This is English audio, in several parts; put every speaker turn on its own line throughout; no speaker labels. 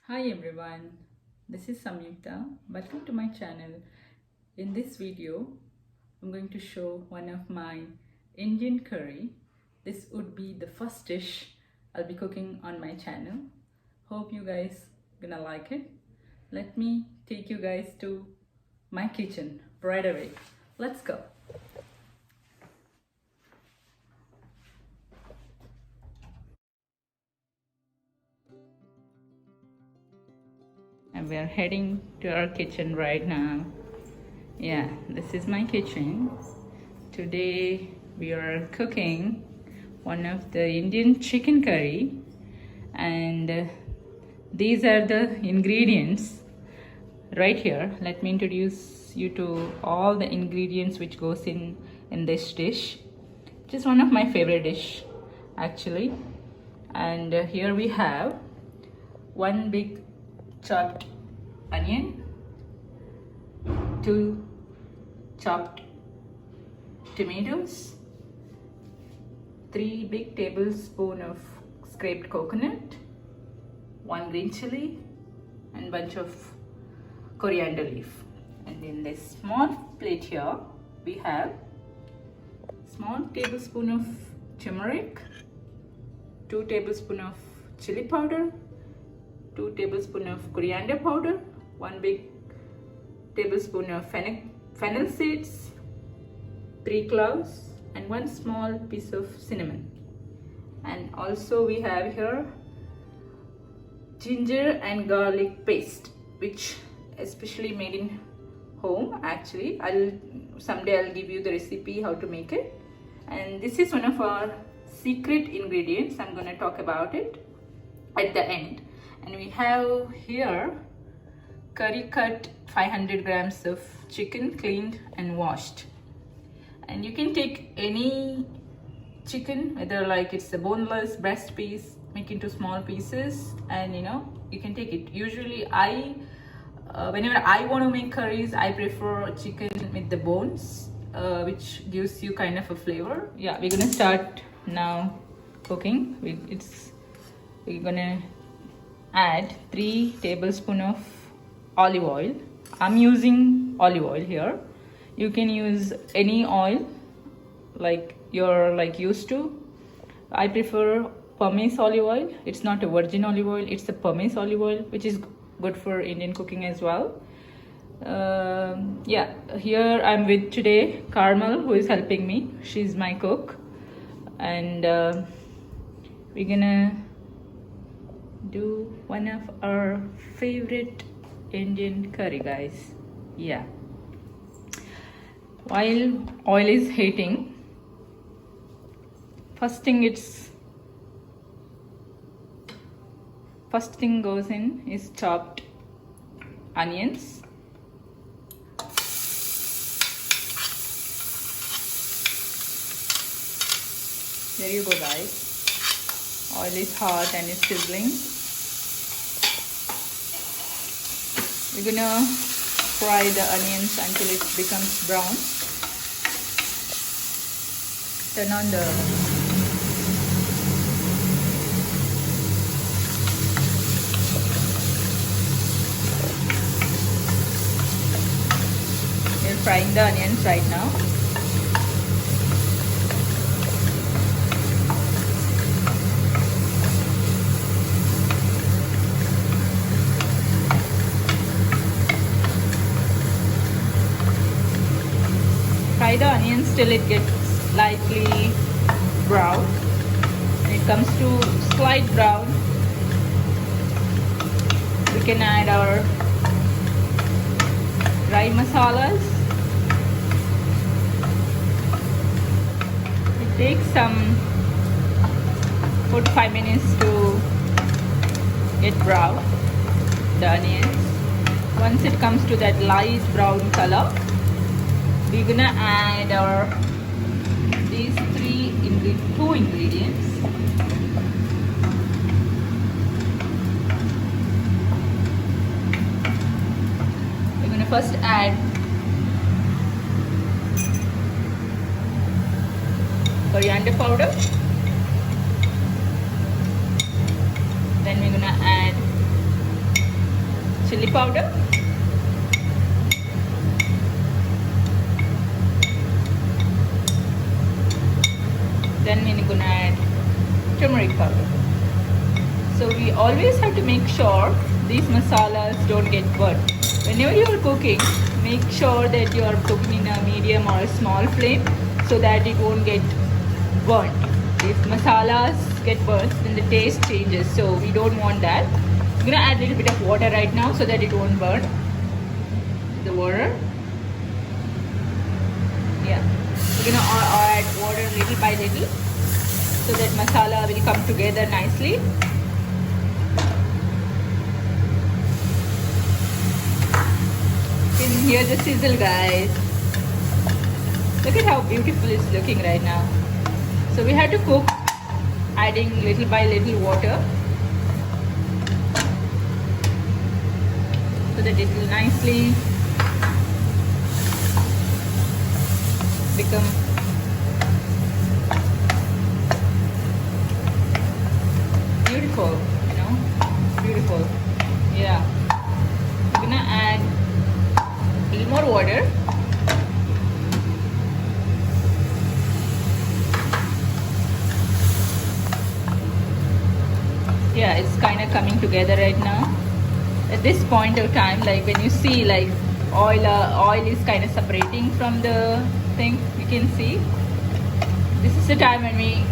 Hi everyone, this is Samyukta. Welcome to my channel. In this video, I'm going to show one of my Indian curry. This would be the first dish I'll be cooking on my channel. Hope you guys gonna like it. Let me take you guys to my kitchen right away. Let's go. And we are heading to our kitchen right now. Yeah, this is my kitchen. Today we are cooking one of the Indian chicken curry, and these are the ingredients right here. Let me introduce you to all the ingredients which goes in this dish. Just one of my favorite dish actually. And here we have one big chopped onion, 2 chopped tomatoes, 3 big tablespoons of scraped coconut, 1 green chili, and bunch of coriander leaf. And in this small plate here we have small tablespoon of turmeric, 2 tablespoons of chili powder, 2 tablespoons of coriander powder, 1 big tablespoon of fennel seeds, 3 cloves, and 1 small piece of cinnamon. And also we have here ginger and garlic paste, which especially made in home. Actually, someday I'll give you the recipe how to make it. And this is one of our secret ingredients. I'm going to talk about it at the end. And we have here curry cut 500 grams of chicken, cleaned and washed. And you can take any chicken, whether like it's a boneless breast piece, make into small pieces, and you can take it. Usually whenever I want to make curries, I prefer chicken with the bones, which gives you kind of a flavor. Yeah, we're gonna start now cooking. We're gonna add 3 tablespoons of olive oil. I'm using olive oil here. You can use any oil like you're used to. I prefer pumice olive oil. It's not a virgin olive oil, it's a pumice olive oil, which is good for Indian cooking as well. Yeah, here I'm with today Carmel, who is helping me. She's my cook, and we're gonna do one of our favorite Indian curry, guys. Yeah, while oil is heating, first thing goes in is chopped onions. There you go, guys. Oil is hot and it's sizzling. We're gonna fry the onions until it becomes brown. Turn on the We're frying the onions right now. Fry the onions till it gets slightly brown. When it comes to slight brown, we can add our dry masalas. It takes some 4 to 5 minutes to get brown, the onions. Once it comes to that light brown color, we're gonna add these 2 ingredients. We're gonna first add coriander powder, then we're gonna add chili powder, then we're gonna add turmeric powder. So we always have to make sure these masalas don't get burnt. Whenever you are cooking, make sure that you are cooking in a medium or a small flame so that it won't get burnt. If masalas get burnt, then the taste changes, so we don't want that. I'm gonna add a little bit of water right now so that it won't burn the water. Yeah, we're gonna add water little by little so that masala will come together nicely. You can hear the sizzle, guys. Look at how beautiful it's looking right now. So we have to cook, adding little by little water so that it will nicely become beautiful, you know, beautiful. Yeah, I'm gonna add a little more water. Yeah, it's kind of coming together right now. At this point of time, like when you see like oil is kind of separating from the thing, you can see. This is the time when we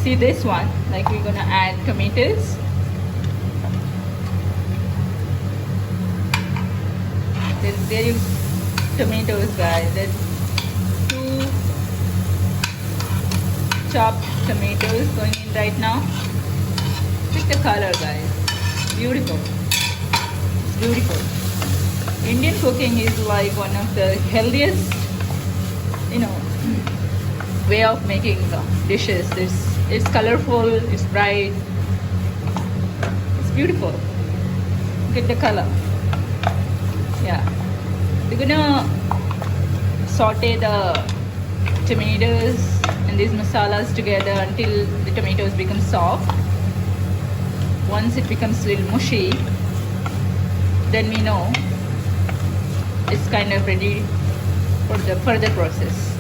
see this one, like we're gonna add tomatoes. There is tomatoes, guys. There's 2 chopped tomatoes going in right now. Look at the color, guys. Beautiful. It's beautiful. Indian cooking is like one of the healthiest, you know, way of making dishes. It's colorful, it's bright, it's beautiful. Look at the color. Yeah, we're gonna saute the tomatoes and these masalas together until the tomatoes become soft. Once it becomes a little mushy, then we know it's kind of ready for the further process.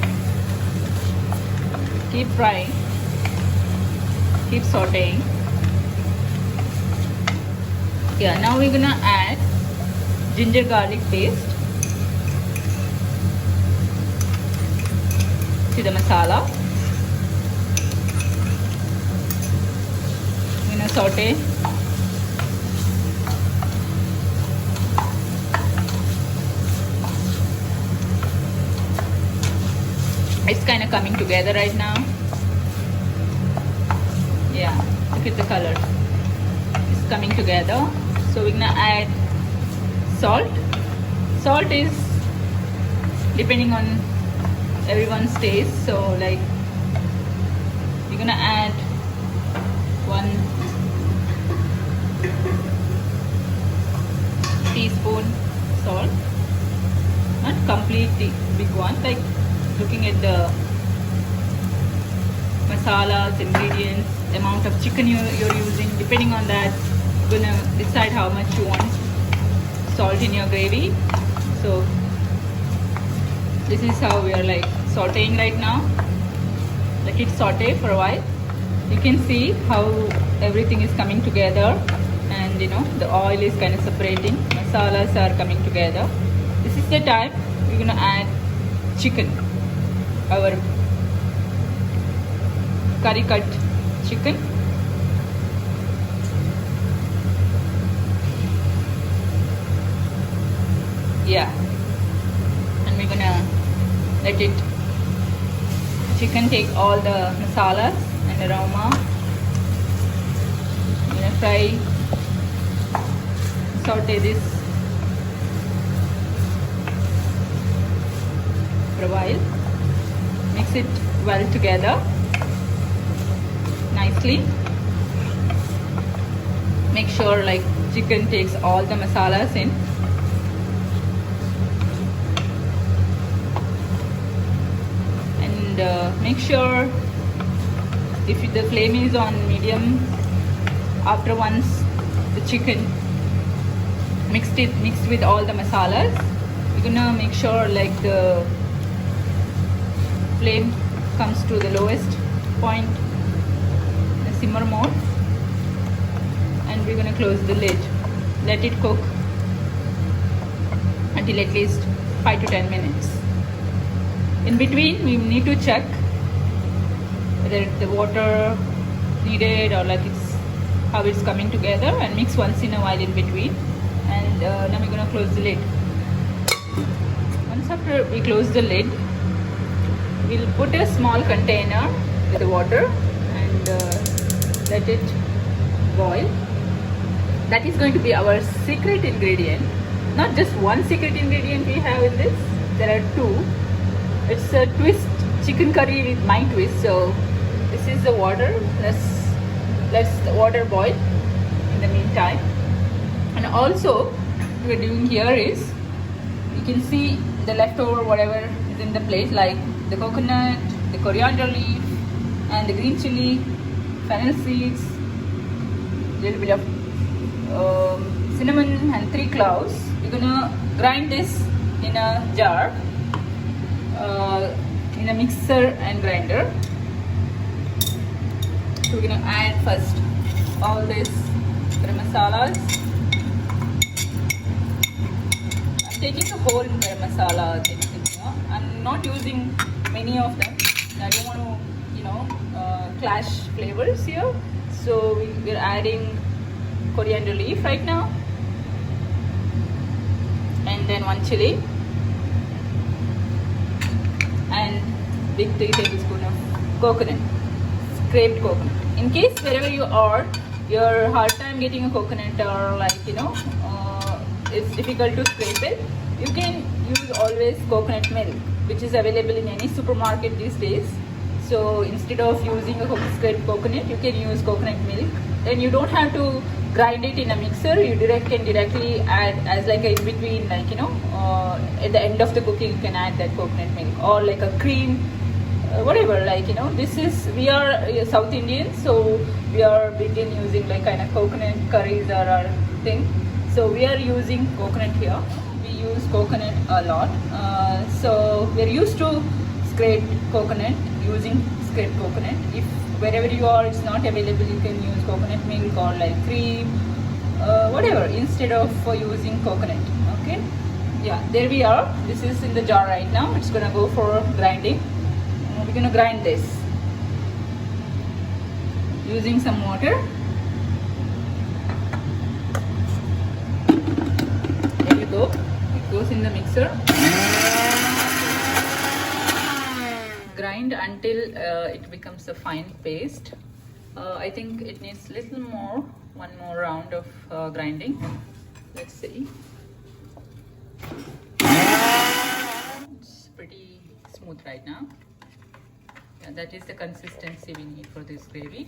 Keep frying, keep sauteing. Yeah, now we're gonna add ginger garlic paste to the masala. I'm gonna saute. It's kind of coming together right now. Yeah, look at the color. It's coming together. So we're gonna add salt. Salt is depending on everyone's taste. So like you're gonna add 1 teaspoon salt. Not completely big one, like looking at the masalas, ingredients, amount of chicken you're using. Depending on that, you're gonna decide how much you want salt in your gravy. So this is how we are like sauteing right now. Let it saute for a while. You can see how everything is coming together, and you know the oil is kind of separating, masalas are coming together. This is the time we're gonna add chicken, our curry cut chicken. Yeah, and we're gonna let it chicken take all the masalas and aroma. I'm gonna fry, saute this for a while. Mix it well together nicely. Make sure like chicken takes all the masalas in. And make sure if the flame is on medium, after once the chicken mixed with all the masalas. We're gonna make sure like the flame comes to the lowest point, the simmer mode, and we're gonna close the lid. Let it cook until at least 5 to 10 minutes. In between, we need to check whether the water needed or like how it's coming together, and mix once in a while in between. And now we're gonna close the lid. Once after we close the lid, we'll put a small container with the water and let it boil. That is going to be our secret ingredient. Not just one secret ingredient we have in this, there are two. It's a twist, chicken curry with my twist. So this is the water. Let's the water boil in the meantime. And also what we're doing here is, you can see the leftover whatever is in the plate, like the coconut, the coriander leaf, and the green chili, fennel seeds, a little bit of cinnamon and 3 cloves. We're gonna grind this in a jar, in a mixer and grinder. So we're gonna add first all this garam masalas. I'm taking the whole garam masala things, I'm not using many of them. I don't want to, clash flavors here. So we're adding coriander leaf right now, and then 1 chili, and big 3 tablespoons of coconut, scraped coconut. In case wherever you are, you're hard time getting a coconut, or like it's difficult to scrape it, you can use always coconut milk, which is available in any supermarket these days. So instead of using a scraped coconut, you can use coconut milk. Then you don't have to grind it in a mixer. You can directly add as like a in between, like at the end of the cooking, you can add that coconut milk, or like a cream, whatever. Like we are South Indian, so we are big in using like kind of coconut curries are our thing. So we are using coconut here. We use coconut a lot. So we're used to scraped coconut, using scraped coconut. If wherever you are it's not available, you can use coconut milk or like cream, whatever, instead of using coconut. Okay, yeah, there we are. This is in the jar right now. It's gonna go for grinding. We're gonna grind this using some water. There you go. It goes in the mixer. Grind until it becomes a fine paste. I think it needs little more, one more round of grinding. Let's see. It's pretty smooth right now. Yeah, that is the consistency we need for this gravy.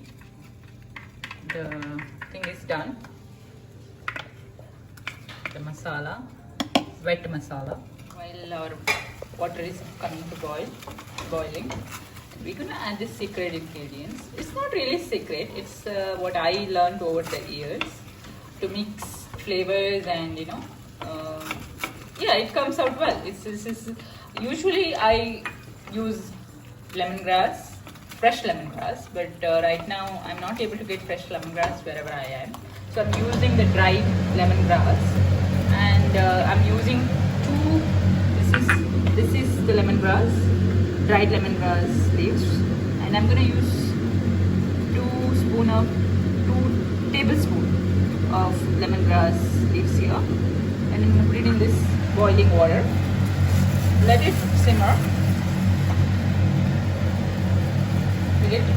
The thing is done. The masala, wet masala. While our water is coming to boiling, we're gonna add the secret ingredients. It's not really secret, it's what I learned over the years to mix flavors, and yeah, it comes out well. Usually I use lemongrass, fresh lemongrass, but right now I'm not able to get fresh lemongrass wherever I am, so I'm using the dried lemongrass, and I'm using this is the lemongrass, dried lemongrass leaves, and I'm gonna use 2 tablespoons of lemongrass leaves here, and I'm gonna put it in this boiling water. Let it simmer.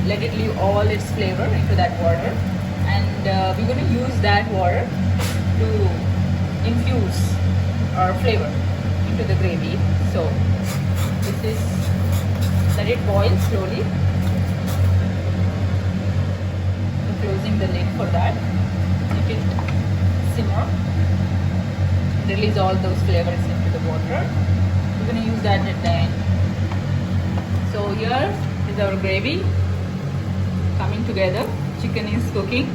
Let it leave all its flavor into that water, and we're going to use that water to infuse our flavor into the gravy. So this is, let it boil slowly. I'm closing the lid for that. Let it simmer. Release all those flavors into the water. We're going to use that at the end. So here is our gravy coming together. Chicken is cooking.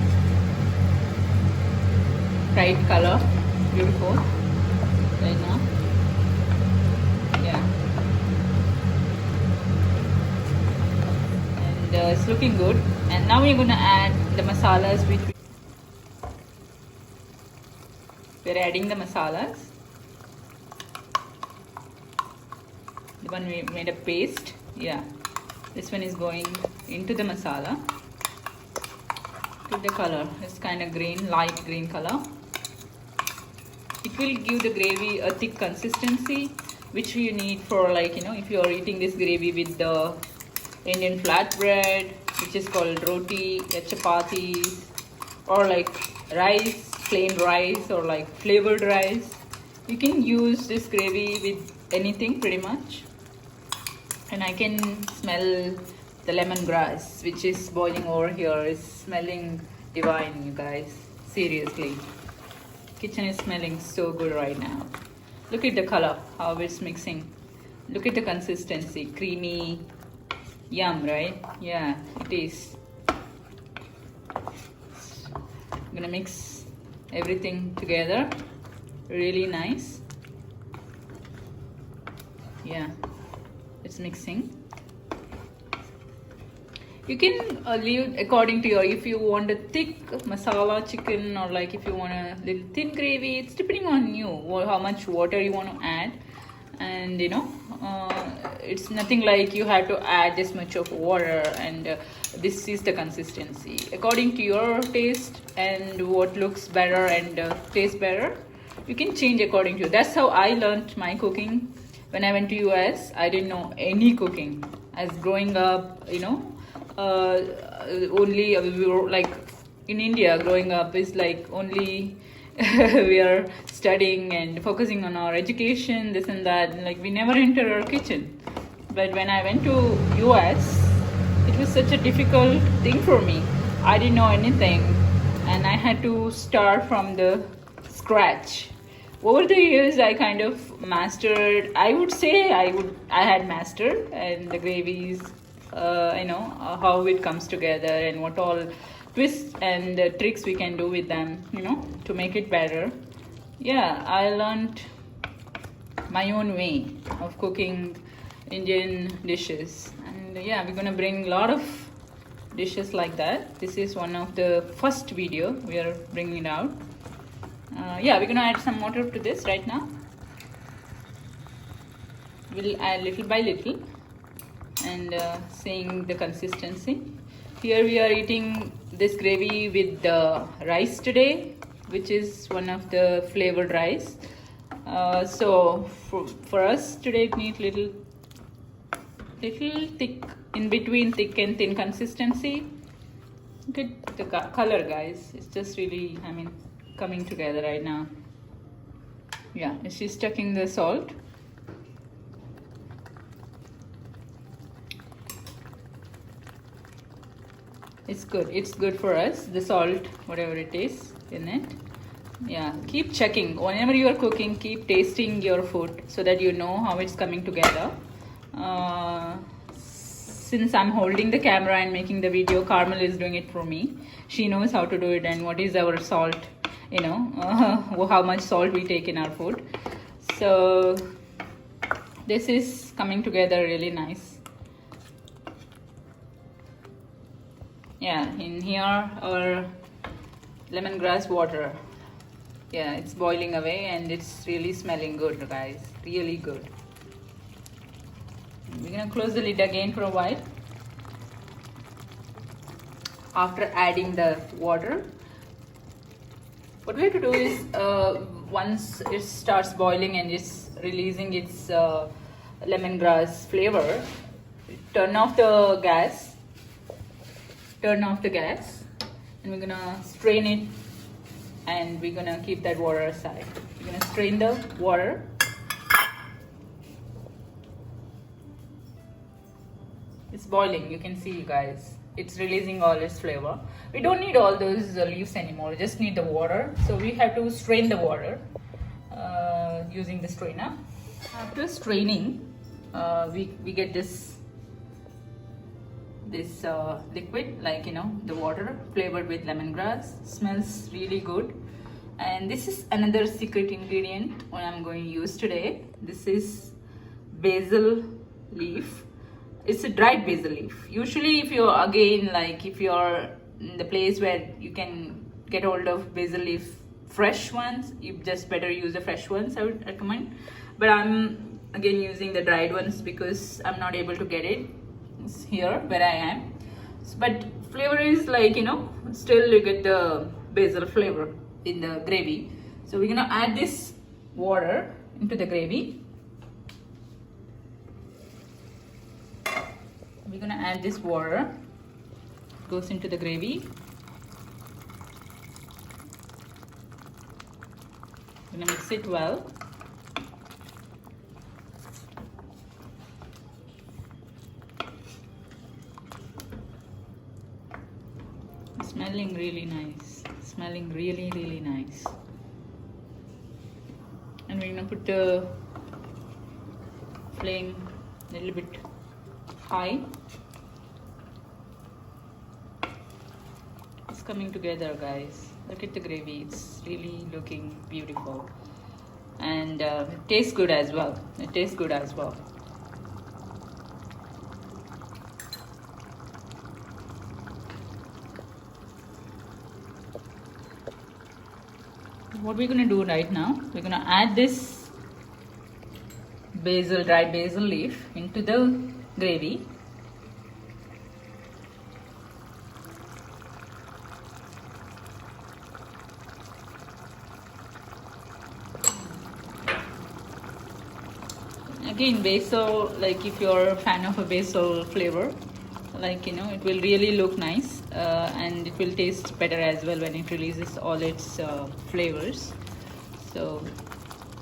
Bright color. beautiful right now. Yeah, and it's looking good. And now we're gonna add the masalas which we're adding the masalas. The one we made a paste. Yeah, this one is going into the masala. Look at the color, it's kind of green, light green color. It will give the gravy a thick consistency, which you need for, like, you know, if you are eating this gravy with the Indian flatbread, which is called roti, chapathis, or like rice, plain rice, or like flavored rice. You can use this gravy with anything pretty much. And I can smell the lemongrass which is boiling over here. Is smelling divine, you guys. Seriously, kitchen is smelling so good right now. Look at the color, how it's mixing. Look at the consistency, creamy, yum, right? Yeah, it is. I'm gonna mix everything together, really nice. Yeah, it's mixing. You can leave according to your, if you want a thick masala chicken, or like if you want a little thin gravy, it's depending on you, how much water you want to add. And you know, it's nothing like you have to add this much of water, and this is the consistency according to your taste and what looks better and tastes better. You can change according to. That's how I learned my cooking. When I went to US, I didn't know any cooking. As growing up, you know, only we were like in India. Growing up is like only we are studying and focusing on our education, this and that. Like we never enter our kitchen. But when I went to US, it was such a difficult thing for me. I didn't know anything, and I had to start from the scratch. Over the years, I kind of mastered. I would say I had mastered, and the gravies, you know, how it comes together and what all twists and tricks we can do with them, you know, to make it better. Yeah, I learned my own way of cooking Indian dishes, and yeah, we're gonna bring a lot of dishes like that. This is one of the first video we are bringing it out. Yeah, we're gonna add some water to this right now. We'll add little by little and seeing the consistency. Here we are eating this gravy with the rice today, which is one of the flavored rice. So for us today, it needs little thick, in between thick and thin consistency. Look at the color, guys. It's just really, I mean, coming together right now. Yeah, she's tucking the salt. It's good for us, the salt, whatever it is in it. Yeah, keep checking whenever you are cooking. Keep tasting your food so that you know how it's coming together. Since I'm holding the camera and making the video, Carmel is doing it for me. She knows how to do it and what is our salt, you know, how much salt we take in our food. So this is coming together really nice. Yeah, in here our lemongrass water. Yeah, it's boiling away and it's really smelling good, guys. Really good. We're gonna close the lid again for a while after adding the water. What we have to do is once it starts boiling and it's releasing its lemongrass flavor, turn off the gas, and we're gonna strain it, and we're gonna keep that water aside. We're gonna strain the water. It's boiling, you can see, you guys. It's releasing all its flavor. We don't need all those leaves anymore, we just need the water. So we have to strain the water using the strainer. After straining, we get this liquid, like, you know, the water flavored with lemongrass. Smells really good. And this is another secret ingredient what I'm going to use today. This is basil leaf. It's a dried basil leaf. Usually if you're again, like if you're in the place where you can get hold of basil leaf fresh ones, you just better use the fresh ones, I would recommend. But I'm again using the dried ones because I'm not able to get it here where I am. But flavor is like, you know, still you get the basil flavor in the gravy. So we're gonna add this water into the gravy. We're gonna add this water, goes into the gravy. We're gonna mix it well. Smelling really nice. Smelling really, really nice. And we're gonna put the flame a little bit high. It's coming together, guys. Look at the gravy. It's really looking beautiful. And it tastes good as well. It tastes good as well. What we're gonna do right now, we're gonna add this basil, dried basil leaf into the gravy. Again, basil, like if you're a fan of a basil flavor, like, you know, it will really look nice and it will taste better as well when it releases all its flavors. So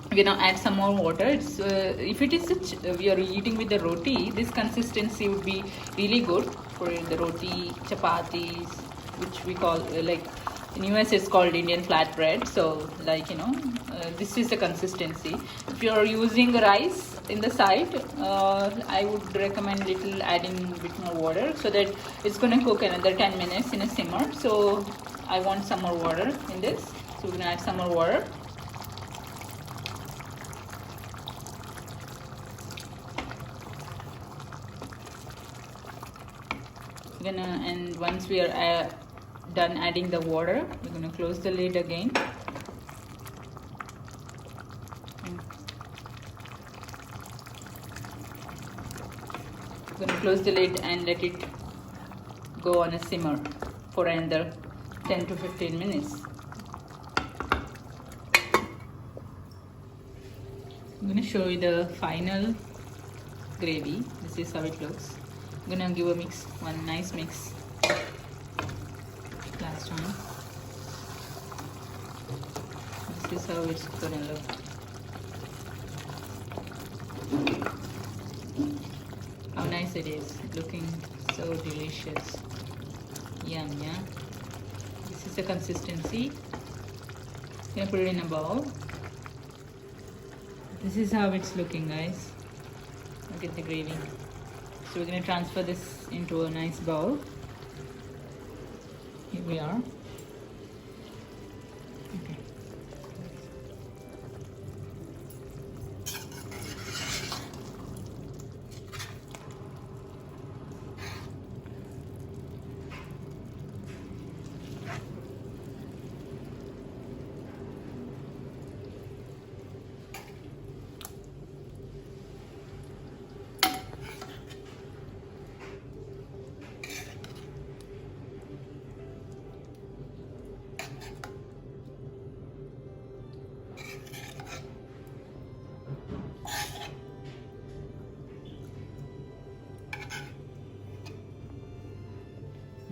we're gonna add some more water. It's if it is we are eating with the roti, this consistency would be really good for the roti, chapathis, which we call like in US it's called Indian flatbread. So like, you know, this is the consistency. If you're using rice in the side, I would recommend little adding a bit more water so that it's going to cook another 10 minutes in a simmer. So I want some more water in this, so we're going to add some more water. And once we are done adding the water, we're going to close the lid again. We're going to close the lid and let it go on a simmer for another 10 to 15 minutes. I'm going to show you the final gravy. This is how it looks. I'm going to give a mix, one nice mix last time. This is how it's going to look. How nice it is, looking so delicious. Yum, yeah. This is the consistency. I'm gonna put it in a bowl. This is how it's looking, guys. Look at the gravy. So we're gonna transfer this into a nice bowl. Here we are. Okay.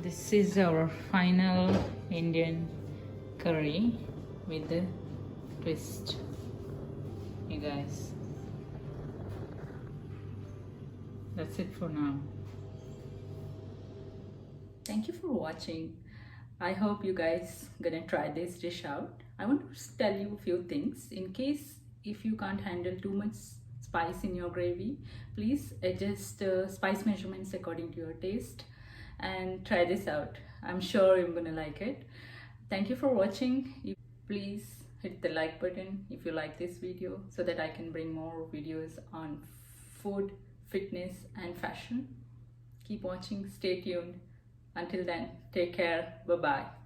This is our final Indian curry with the twist, you guys. That's it for now. Thank you for watching. I hope you guys gonna try this dish out. I want to tell you a few things in case if you can't handle too much spice in your gravy. Please adjust spice measurements according to your taste and try this out. I'm sure you're gonna like it. Thank you for watching. Please hit the like button if you like this video so that I can bring more videos on food, fitness and fashion. Keep watching, stay tuned. Until then, take care. Bye bye.